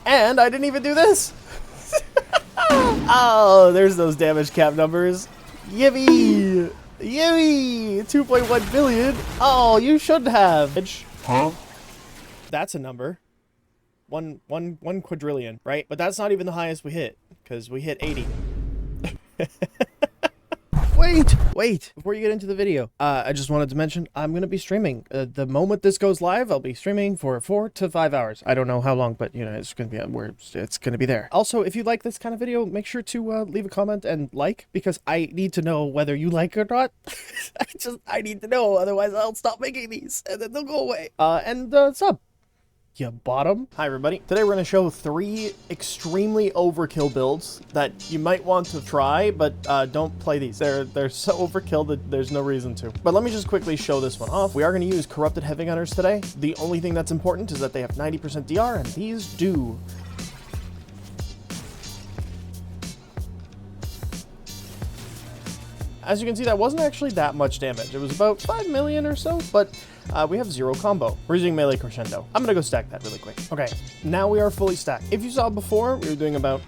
And I didn't even do this. Oh, there's those damage cap numbers. Yippee! Yippee! 2.1 billion. Oh, you should have. Huh? That's a number. One quadrillion, right? But that's not even the highest we hit, because we hit 80. Wait! Before you get into the video, I just wanted to mention I'm going to be streaming. The moment this goes live, I'll be streaming for 4 to 5 hours. I don't know how long, but, you know, it's going to be it's going to be there. Also, if you like this kind of video, make sure to leave a comment and like, because I need to know whether you like it or not. I need to know, otherwise I'll stop making these, and then they'll go away. And sub. You bottom. Hi everybody. Today we're going to show 3 extremely overkill builds that you might want to try, but don't play these. They're so overkill that there's no reason to. But let me just quickly show this one off. We are going to use corrupted heavy gunners today. The only thing that's important is that they have 90% DR, and these do. As you can see, that wasn't actually that much damage. It was about 5 million or so, but we have 0 combo. We're using melee crescendo. I'm gonna go stack that really quick. Okay, now we are fully stacked. If you saw before, we were doing about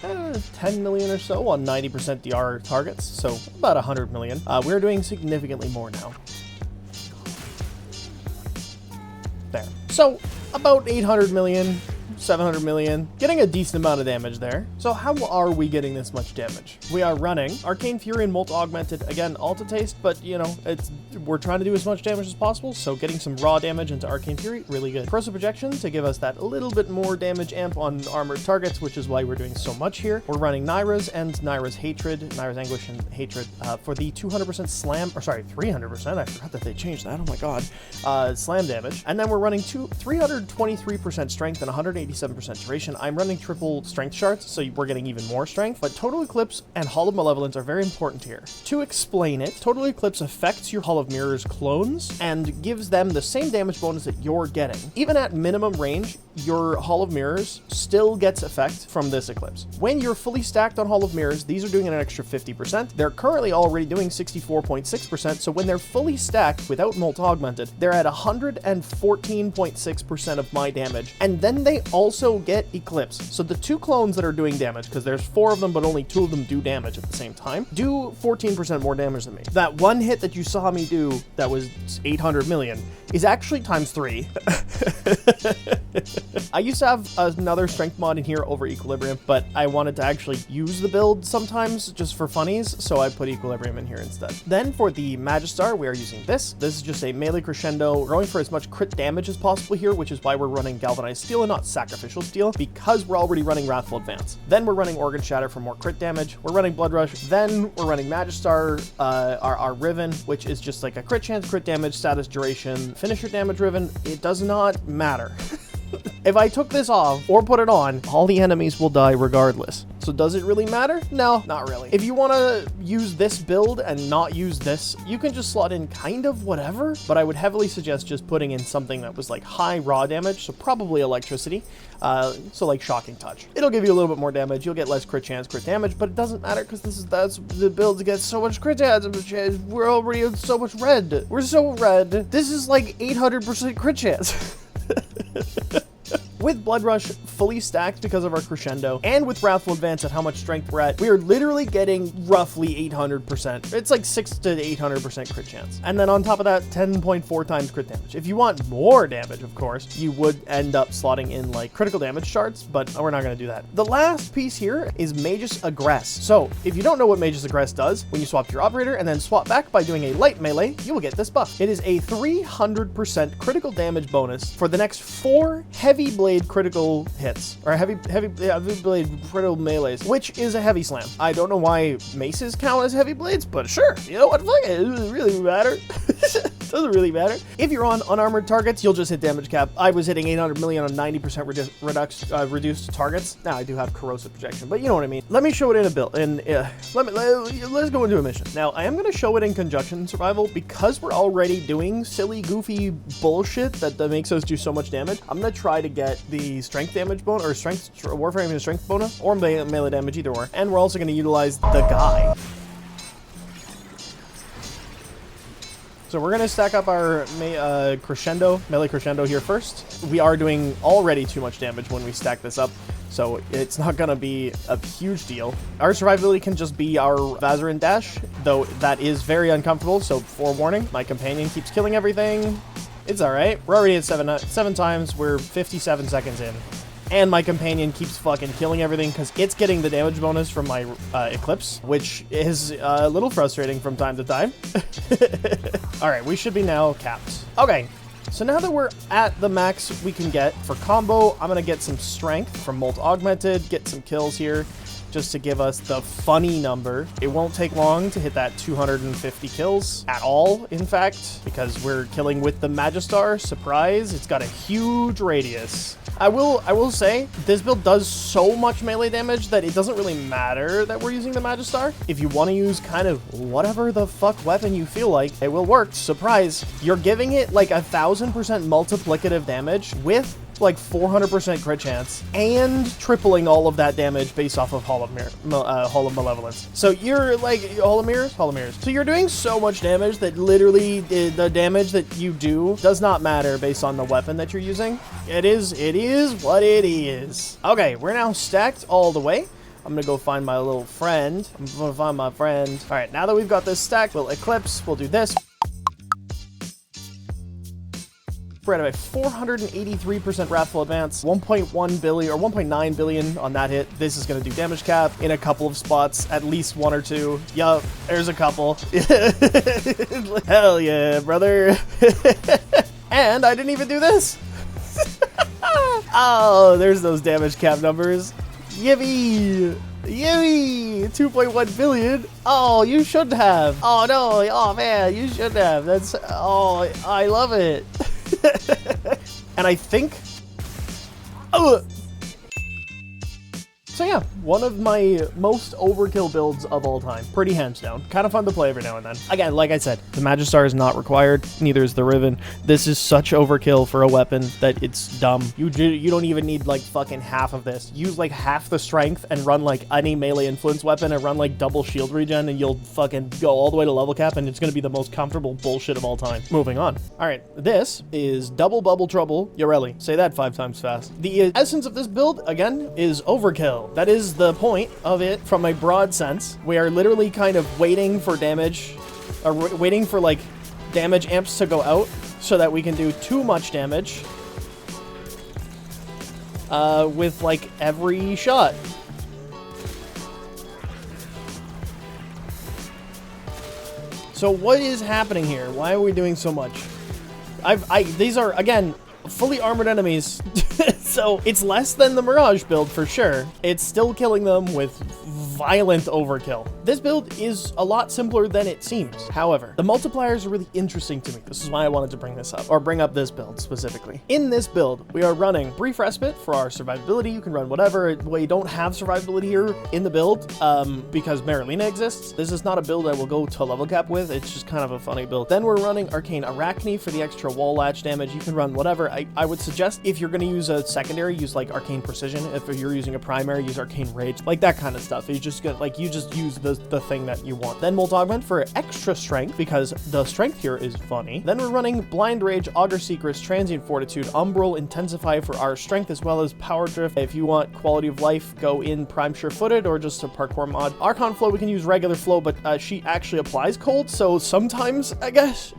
10 million or so on 90% DR targets, so about 100 million. We're doing significantly more now. There. So, about 800 million. 700 million, getting a decent amount of damage there. So how are we getting this much damage? We are running Arcane Fury and Molt Augmented, again, all to taste, but you know, we're trying to do as much damage as possible, so getting some raw damage into Arcane Fury, really good. Corrosive Projection to give us that little bit more damage amp on armored targets, which is why we're doing so much here. We're running Naira's and Naira's Hatred, Naira's Anguish and Hatred for the 200% slam, or sorry, 300%, I forgot that they changed that, oh my god, slam damage. And then we're running 323% strength and 187% duration. I'm running triple strength shards, so we're getting even more strength, but Total Eclipse and Hall of Malevolence are very important here. To explain it, Total Eclipse affects your Hall of Mirrors clones and gives them the same damage bonus that you're getting. Even at minimum range, your Hall of Mirrors still gets effect from this Eclipse. When you're fully stacked on Hall of Mirrors, these are doing an extra 50%. They're currently already doing 64.6%, so when they're fully stacked without Molt Augmented, they're at 114.6% of my damage, and then they also get Eclipse. So the 2 clones that are doing damage, because there's 4 of them, but only 2 of them do damage at the same time, do 14% more damage than me. That one hit that you saw me do that was 800 million is actually times 3. I used to have another strength mod in here over Equilibrium, but I wanted to actually use the build sometimes just for funnies, so I put Equilibrium in here instead. Then for the Magistar, we are using this. This is just a melee crescendo. We're going for as much crit damage as possible here, which is why we're running Galvanized Steel and not Sacrificial Steel, because we're already running Wrathful Advance. Then we're running Organ Shatter for more crit damage. We're running Blood Rush. Then we're running Magistar, our Riven, which is just like a crit chance, crit damage, status duration, finisher damage Riven. It does not matter. If I took this off or put it on, all the enemies will die regardless. So does it really matter? No, not really. If you want to use this build and not use this, you can just slot in kind of whatever, but I would heavily suggest just putting in something that was like high raw damage, so probably electricity, so like Shocking Touch. It'll give you a little bit more damage, you'll get less crit chance, crit damage, but it doesn't matter because that's the build to get so much crit chance. We're already in so much red. We're so red. This is like 800% crit chance. With Blood Rush fully stacked because of our Crescendo, and with Wrathful Advance at how much strength we're at, we are literally getting roughly 800%. It's like 6 to 800% crit chance. And then on top of that, 10.4 times crit damage. If you want more damage, of course, you would end up slotting in like critical damage shards, but we're not going to do that. The last piece here is Magus Aggress. So if you don't know what Magus Aggress does, when you swap to your operator and then swap back by doing a light melee, you will get this buff. It is a 300% critical damage bonus for the next 4 heavy blade critical hits, or heavy blade critical melees, which is a heavy slam. I don't know why maces count as heavy blades, but sure, you know what, fuck it, it doesn't really matter. Doesn't really matter. If you're on unarmored targets, you'll just hit damage cap. I was hitting 800 million on 90% reduced targets. Now I do have corrosive projection, but you know what I mean. Let me show it in a build, and let's go into a mission. Now I am going to show it in conjunction survival because we're already doing silly, goofy bullshit that makes us do so much damage. I'm going to try to get the strength damage bonus, or strength Warframe and strength bonus, or melee damage, either or. And we're also going to utilize the guy. So we're going to stack up our melee crescendo here first. We are doing already too much damage when we stack this up. so it's not gonna be a huge deal. Our survivability can just be our Vazarin dash, though that is very uncomfortable, so forewarning, my companion keeps killing everything. It's alright. We're already at seven times. We're 57 seconds in. And my companion keeps fucking killing everything because it's getting the damage bonus from my Eclipse, which is a little frustrating from time to time. Alright, we should be now capped. Okay, so now that we're at the max we can get for combo, I'm gonna get some strength from Molt Augmented, get some kills here, just to give us the funny number. It won't take long to hit that 250 kills at all, in fact, because we're killing with the Magistar. Surprise, it's got a huge radius. I will say, this build does so much melee damage that it doesn't really matter that we're using the Magistar. If you want to use kind of whatever the fuck weapon you feel like, it will work. Surprise, you're giving it like 1000% multiplicative damage with like 400% crit chance and tripling all of that damage based off of Hall of Malevolence. So you're like Hall of Mirrors. So you're doing so much damage that literally the damage that you do does not matter based on the weapon that you're using. It is what it is. Okay, we're now stacked all the way. I'm gonna go find my little friend. I'm gonna find my friend. All right, now that we've got this stacked, we'll Eclipse, we'll do this. We're at a 483% Wrathful Advance, 1.1 billion or 1.9 billion on that hit. This is going to do damage cap in a couple of spots, at least one or two. Yup, there's a couple. Hell yeah, brother. And I didn't even do this. Oh, there's those damage cap numbers. Yippee! Yippee! 2.1 billion. Oh, you should have. Oh no, oh man, you should have. That's, oh, I love it. And I think, so yeah, one of my most overkill builds of all time. Pretty hands down. Kind of fun to play every now and then. Again, like I said, the Magistar is not required. Neither is the Riven. This is such overkill for a weapon that it's dumb. You don't even need like fucking half of this. Use like half the strength and run like any melee influence weapon and run like double shield regen and you'll fucking go all the way to level cap and it's gonna be the most comfortable bullshit of all time. Moving on. All right, this is Double Bubble Trouble Yareli. Say that 5 times fast. The essence of this build, again, is overkill. That is the point of it from a broad sense. We are literally kind of waiting for damage, or waiting for like damage amps to go out so that we can do too much damage with like every shot. So what is happening here? Why are we doing so much? These are, again, fully armored enemies. So it's less than the Mirage build for sure. It's still killing them with violent overkill. This build is a lot simpler than it seems. However, the multipliers are really interesting to me. This is why I wanted to bring this up, or bring up this build specifically. In this build, we are running Brief Respite for our survivability. You can run whatever. We don't have survivability here in the build because Marilina exists. This is not a build I will go to level cap with. It's just kind of a funny build. Then we're running Arcane Arachne for the extra wall latch damage. You can run whatever. I would suggest if you're going to use a secondary, use like Arcane Precision. If you're using a primary, use Arcane Rage, like that kind of stuff. You just get like, you just use the thing that you want. Then Molt Augment for extra strength because the strength here is funny. Then we're running Blind Rage, Augur Secrets, Transient Fortitude, Umbral, Intensify for our strength, as well as Power Drift. If you want quality of life, go in Prime Sure-Footed or just a parkour mod. Archon Flow, we can use regular flow, but she actually applies cold, so sometimes, I guess,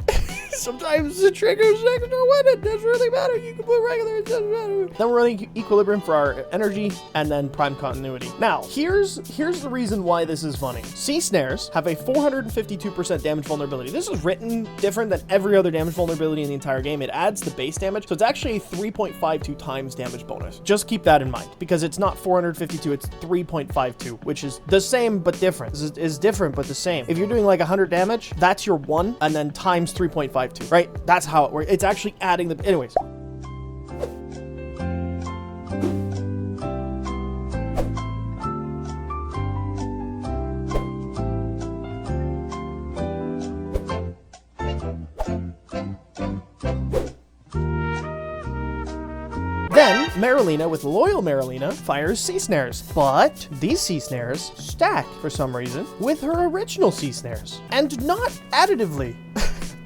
sometimes the triggers extra when it doesn't really matter. You can put regular, it doesn't matter. Then we're running Equilibrium for our energy, and then Prime Continuity. Now, here's the reason why this is funny. Sea Snares have a 452% damage vulnerability. This is written different than every other damage vulnerability in the entire game. It adds the base damage, so it's actually a 3.52 times damage bonus. Just keep that in mind, because it's not 452, it's 3.52, which is the same but different. This is different but the same. If you're doing like 100 damage, that's your 1, and then times 3.52, right? That's how it works. It's actually adding the... Anyways. Then, Marilina with Loyal Marilina fires Sea Snares, but these Sea Snares stack, for some reason, with her original Sea Snares, and not additively.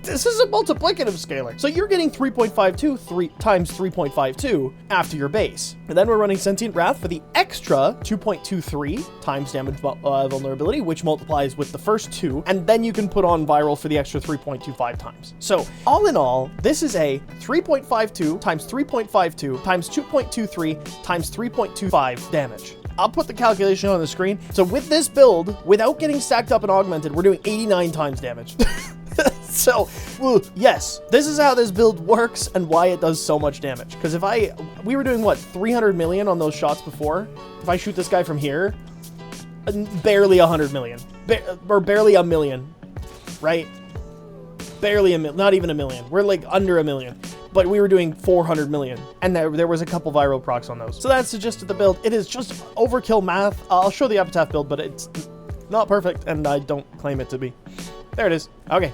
This is a multiplicative scalar. So you're getting 3.52 times 3.52 after your base. And then we're running Sentient Wrath for the extra 2.23 times damage vulnerability, which multiplies with the first two. And then you can put on Viral for the extra 3.25 times. So all in all, this is a 3.52 times 3.52 times 2.23 times 3.25 damage. I'll put the calculation on the screen. So with this build, without getting stacked up and augmented, we're doing 89 times damage. So, yes, this is how this build works and why it does so much damage. Because we were doing what, 300 million on those shots before? If I shoot this guy from here, barely 100 million, or barely a million, right? Barely a million, not even a million. We're like under a million, but we were doing 400 million, and there was a couple viral procs on those. So that's the gist of the build. It is just overkill math. I'll show the epitaph build, but it's not perfect, and I don't claim it to be. There it is. Okay.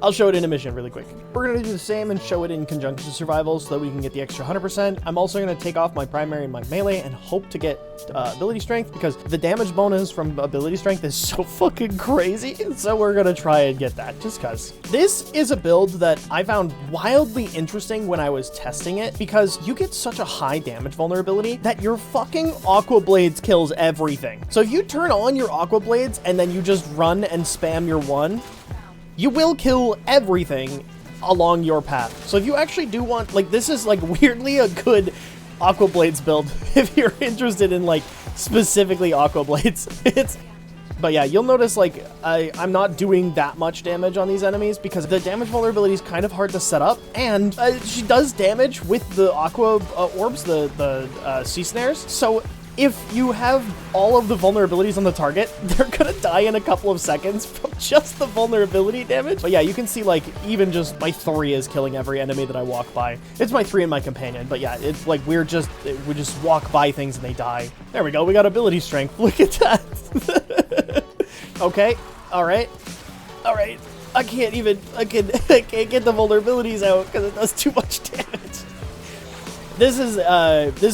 I'll show it in a mission really quick. We're going to do the same and show it in conjunction survival so that we can get the extra 100%. I'm also going to take off my primary and my melee and hope to get ability strength, because the damage bonus from ability strength is so fucking crazy. So we're going to try and get that just because. This is a build that I found wildly interesting when I was testing it, because you get such a high damage vulnerability that your fucking Aqua Blades kills everything. So if you turn on your Aqua Blades and then you just run and spam your one, you will kill everything along your path. So if you actually do want, like, this is like weirdly a good Aqua Blades build if you're interested in like specifically Aqua Blades. But yeah, you'll notice like I'm not doing that much damage on these enemies because the damage vulnerability is kind of hard to set up, and she does damage with the Aqua Orbs, the Sea Snares. So if you have all of the vulnerabilities on the target, they're gonna die in a couple of seconds from just the vulnerability damage. But yeah, you can see like even just my 3 is killing every enemy that I walk by. It's my 3 and my companion, but yeah, it's like we just walk by things and they die. There we go, we got ability strength. Look at that. Okay, all right. I can't get the vulnerabilities out because it does too much damage. This is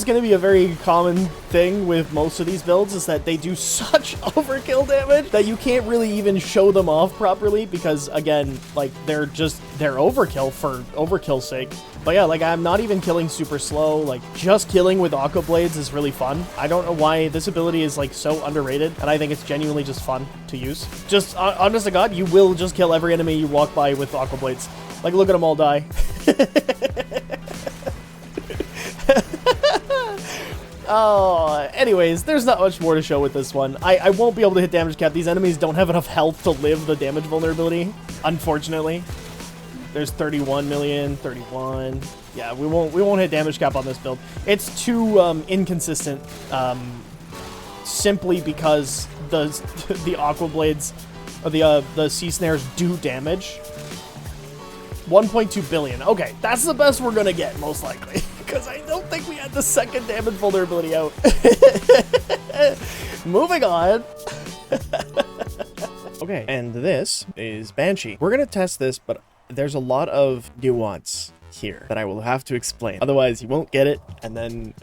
going to be a very common thing with most of these builds, is that they do such overkill damage that you can't really even show them off properly because, again, like they're overkill for overkill's sake. But yeah, like I'm not even killing super slow. Like just killing with Aqua Blades is really fun. I don't know why this ability is like so underrated, and I think it's genuinely just fun to use. Just honest to God, you will just kill every enemy you walk by with Aqua Blades. Like look at them all die. Oh, anyways, there's not much more to show with this one. I won't be able to hit damage cap. These enemies don't have enough health to live the damage vulnerability, unfortunately. There's 31 million, 31. Yeah, we won't hit damage cap on this build. It's too inconsistent, simply because the Aqua Blades or the Sea Snares do damage. 1.2 billion. Okay, that's the best we're gonna get, most likely. Because I don't think we had the second damage vulnerability out. Moving on. Okay, and this is Banshee. We're gonna test this, but there's a lot of nuance here that I will have to explain. Otherwise, you won't get it, and then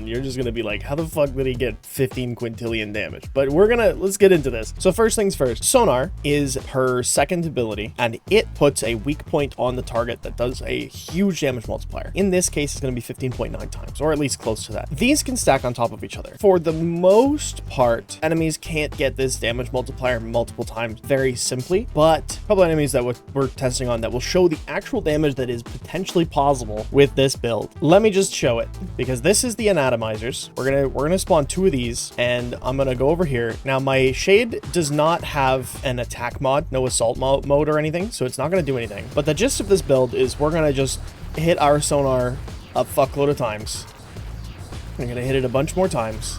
you're just gonna be like, how the fuck did he get 15 quintillion damage? But let's get into this. So first things first, Sonar is her second ability, and it puts a weak point on the target that does a huge damage multiplier. In this case, it's gonna be 15.9 times, or at least close to that. These can stack on top of each other. For the most part, enemies can't get this damage multiplier multiple times very simply, but a couple enemies that we're testing on that will show the actual damage that is potentially possible with this build. Let me just show it, because this is the anatomizers. We're gonna spawn 2 of these, and I'm gonna go over here. Now my shade does not have an attack mod, no assault mode or anything, so it's not gonna do anything. But the gist of this build is we're gonna just hit our sonar a fuckload of times. I'm gonna hit it a bunch more times.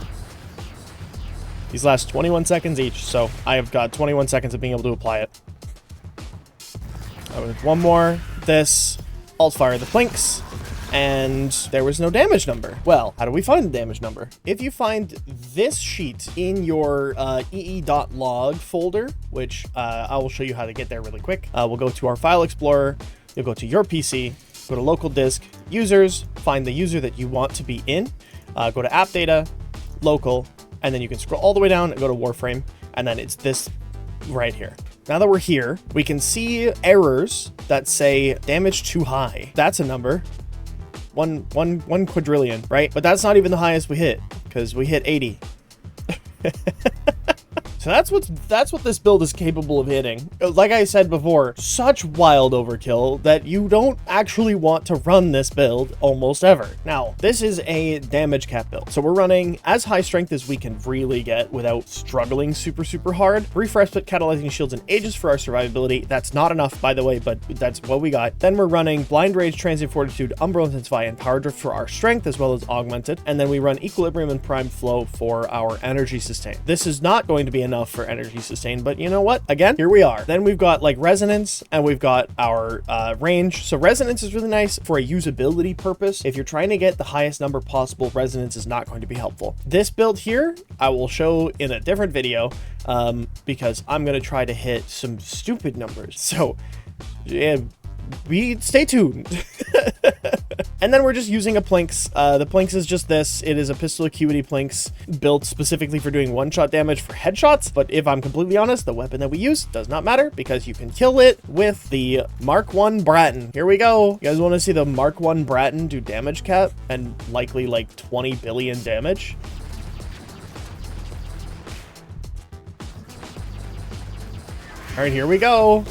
These last 21 seconds each, so I have got 21 seconds of being able to apply it. One more, this, alt fire the plinks, and there was no damage number. Well, how do we find the damage number? If you find this sheet in your ee.log folder, which I will show you how to get there really quick. We'll go to our file explorer, you'll go to your PC, go to local disk, users, find the user that you want to be in, go to app data, local, and then you can scroll all the way down and go to Warframe, and then it's this right here. Now that we're here, we can see errors that say damage too high. That's a number. One quadrillion, right? But that's not even the highest we hit, because we hit 80. So that's what this build is capable of hitting. Like I said before, such wild overkill that you don't actually want to run this build almost ever. Now, this is a damage cap build. So we're running as high strength as we can really get without struggling super hard. Refresh put catalyzing shields and ages for our survivability. That's not enough, by the way, but that's what we got. Then we're running blind rage, transient fortitude, umbral intensify, and power drift for our strength, as well as augmented. And then we run equilibrium and prime flow for our energy sustain. This is not going to be enough for energy sustain, but you know what? Again, here we are. Then we've got like resonance, and we've got our range. So resonance is really nice for a usability purpose. If you're trying to get the highest number possible, resonance is not going to be helpful. This build here, I will show in a different video, because I'm going to try to hit some stupid numbers. So yeah, stay tuned. And then we're just using a Plinks. The Plinks is just this. It is a pistol acuity Plinks built specifically for doing one-shot damage for headshots. But if I'm completely honest, the weapon that we use does not matter because you can kill it with the Mark 1 Bratton. Here we go. You guys want to see the Mark 1 Bratton do damage cap and likely like 20 billion damage? All right, here we go.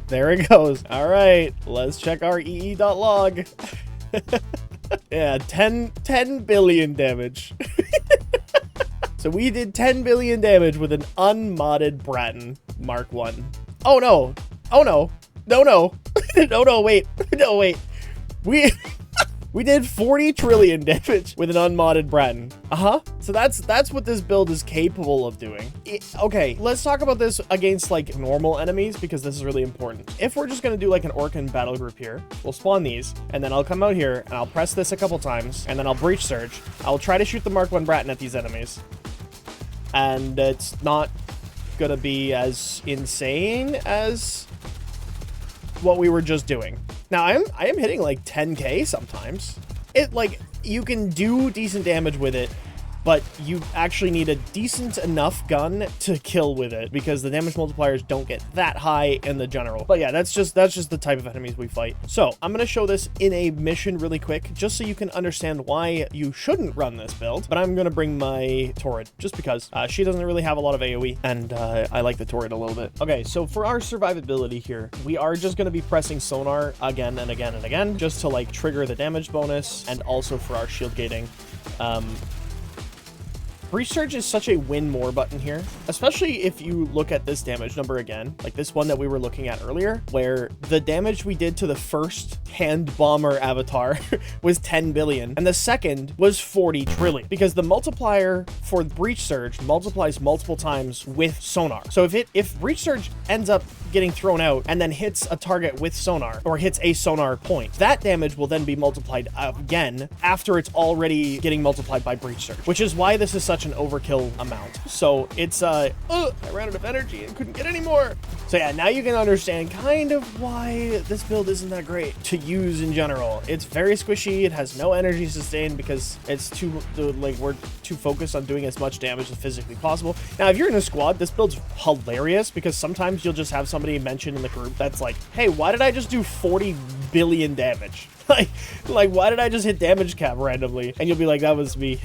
There it goes. All right, let's check our EE.log. Yeah, 10 billion damage. So we did 10 billion damage with an unmodded Bratton Mark 1. Oh no. Oh no. No, no. No, wait. No, wait. We did 40 trillion damage with an unmodded Bratton. So that's what this build is capable of doing. Okay, let's talk about this against like normal enemies because this is really important. If we're just gonna do like an Orkan battle group here, we'll spawn these, and then I'll come out here and I'll press this a couple times, and then I'll breach surge. I'll try to shoot the Mark 1 Bratton at these enemies. And it's not gonna be as insane as what we were just doing. Now, I am hitting like 10k sometimes. It like, you can do decent damage with it, but you actually need a decent enough gun to kill with it because the damage multipliers don't get that high in the general. But yeah, that's just the type of enemies we fight. So I'm going to show this in a mission really quick, just so you can understand why you shouldn't run this build. But I'm going to bring my Torrid just because she doesn't really have a lot of AoE, and I like the Torrid a little bit. Okay, so for our survivability here, we are just going to be pressing sonar again and again and again, just to like trigger the damage bonus, and also for our shield gating. Breach Surge is such a win more button here, especially if you look at this damage number again, like this one that we were looking at earlier, where the damage we did to the first hand bomber avatar was 10 billion, and the second was 40 trillion, because the multiplier for Breach Surge multiplies multiple times with sonar. So if Breach Surge ends up getting thrown out and then hits a target with sonar, or hits a sonar point, that damage will then be multiplied again after it's already getting multiplied by Breach Surge, which is why this is such an overkill amount. So it's I ran out of energy and couldn't get any more. So yeah, now you can understand kind of why this build isn't that great to use in general. It's very squishy. It has no energy sustain because it's we're too focused on doing as much damage as physically possible. Now, if you're in a squad, this build's hilarious because sometimes you'll just have somebody mention in the group that's like, hey, why did I just do 40 billion damage? like why did I just hit damage cap randomly? And you'll be like, that was me.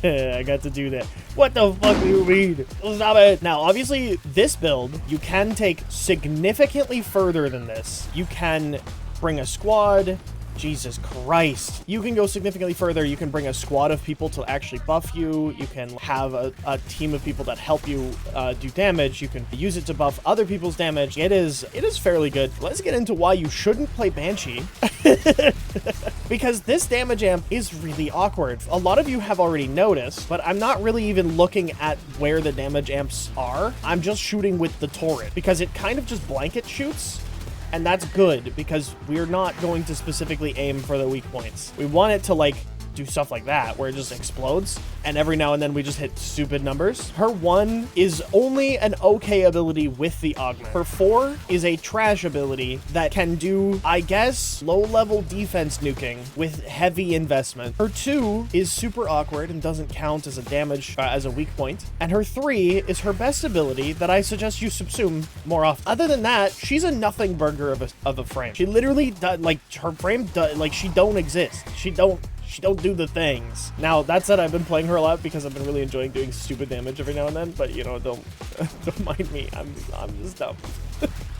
I got to do that. What the fuck do you mean? Stop it. Now, obviously, this build, you can take significantly further than this. You can bring a squad. Jesus Christ. You can go significantly further. You can bring a squad of people to actually buff you. You can have a team of people that help you do damage. You can use it to buff other people's damage. It is fairly good. Let's get into why you shouldn't play Banshee. Because this damage amp is really awkward. A lot of you have already noticed, but I'm not really even looking at where the damage amps are. I'm just shooting with the Torrid because it kind of just blanket shoots. And that's good because we're not going to specifically aim for the weak points. We want it to like do stuff like that where it just explodes. And every now and then we just hit stupid numbers. Her 1 is only an okay ability with the augment. Her 4 is a trash ability that can do, I guess, low-level defense nuking with heavy investment. Her 2 is super awkward and doesn't count as a damage, as a weak point. And her 3 is her best ability that I suggest you subsume more often. Other than that, she's a nothing burger of a frame. She literally does, like, her frame does, like, she don't exist. She don't do the things. Now, that said, I've been playing her a lot because I've been really enjoying doing stupid damage every now and then, but, you know, don't mind me. I'm just dumb.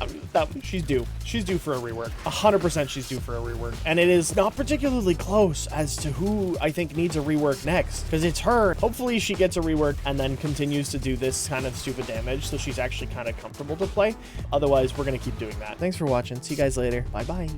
I'm just dumb. She's due. She's due for a rework. 100% she's due for a rework. And it is not particularly close as to who I think needs a rework next, because it's her. Hopefully she gets a rework and then continues to do this kind of stupid damage so she's actually kind of comfortable to play. Otherwise, we're going to keep doing that. Thanks for watching. See you guys later. Bye-bye.